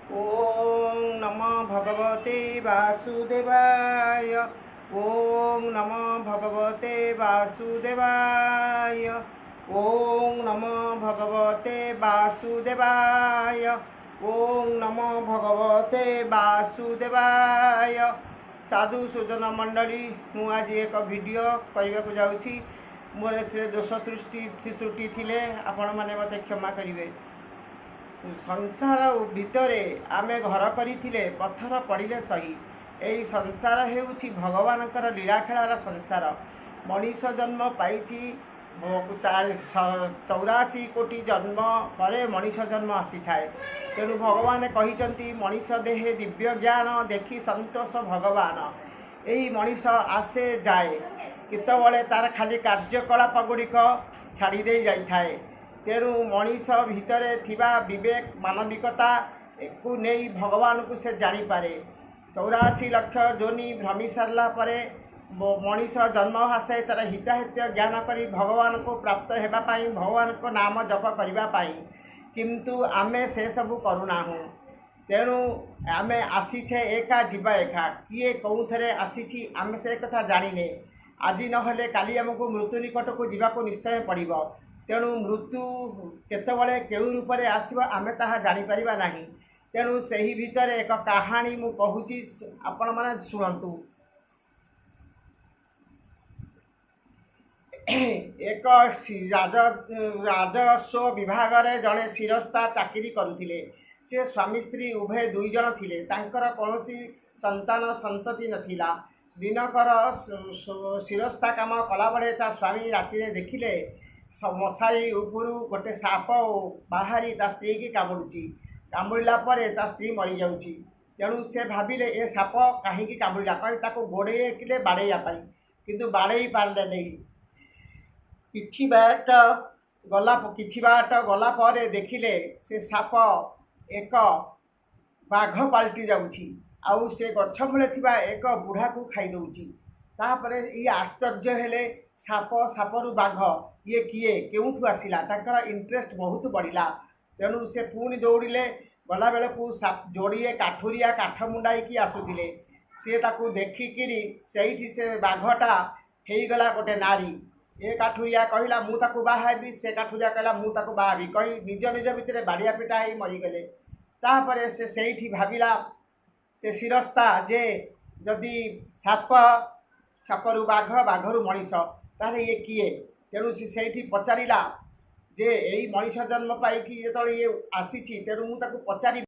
ओम नमो भगवते वासुदेवाय। ओम नमो भगवते वासुदेवाय। ओम नमो भगवते वासुदेवाय। ओम नमो भगवते वासुदेवाय। साधु सुजन मंडली मु आज एक वीडियो करने को जाऊँगी। मोर ए दोष त्रुटि थिले आपण माने मते क्षमा करिवे। संसार भितर आमे घर करिथिले पत्थर पड़िले सही। यही संसार हेउछि भगवानकर लीलाखेलार संसार। मनीष जन्म पाइछि 84 कोटी जन्म पर मनीष जन्म आसी थाए। तेणु भगवान कहिचंती मनीष देहे दिव्य ज्ञान देखि संतोष भगवान। यही मनीष आसे जाए केतबले तार खाली कार्यकलाप गुड़िक छाड़ी दे जाई थाए। तेणु मनीष भितर थिबा विवेक मानविकता को नहीं भगवान को से जानीपे। 84 लाख जोनि भ्रमी सारा पर मनीष जन्म आसे तार हिताहित ज्ञान करी भगवान को प्राप्त होगापाई भगवान को नाम जप करने। किंतु आमे से सबू करूना। तेणु आमे आसीछे एका जीवा एका किए कौन थे आसी आमे से कथा जानिने। आज नहले काली आमको मृत्यु निकट को जावाक निश्चय पड़ो। तेणु मृत्यु केतबले केउ रूप में आसो आमे ताहा जानीपर नहीं। तेणु सही भितर एक कहानी मु कहूची आपण माने शुणु। एक राजस्व विभाग रे जड़े शिरस्ता चाकरी करुथिले। से स्वामी स्त्री उभय दुई जन थिले। तांकर कौनसी संतान संतति नथिला। दिनकर शिरस्ता काम कला बड़े ता स्वामी राति देखिले मशाई उपरू गोटे साप बाहरी ता स्त्री की कामुड़ी। कामुड़ा पर ता स्त्री मरी जाऊँगी। तेणु से भाविले ए साप कहीं कामुड़ा कहीं गोड़े बाड़ेयापाई किंतु बाड़े पारे नहीं। किछि बाट गला पर देखिले से साप एक बाघ पलटि जाउछि। आउ से गछ मूले थिबा एक बुढ़ा को खाई दउछि। तापर ये आश्चर्य हेले साप सापरु बाघ ये किए केउठु आसिला। ताकर इंटरेस्ट बहुत बढ़िला। तेणु से पुणी दौड़िले गला बेले को जोड़िए काठुरिया काठ मुंडाई आसुथिले। सी ताकू देखिकी से बाघटा हेगला गोटे नारी। ए काठुरिया कहला मु ताकू बाहाबी। से काठुरिया कहला मु ताकू बाहाबी कही निज निज भितर बाड़िया पिटा ही मरीगले। तापर से सेठी भाविला से शिरस्ता जे जदि साप सापरु बाघ बाघरु मनीष ताले ये किए। तेणु से पचारा जे यही मनीष जन्म पाई जो ये आसी तेणु मुझे पचारि।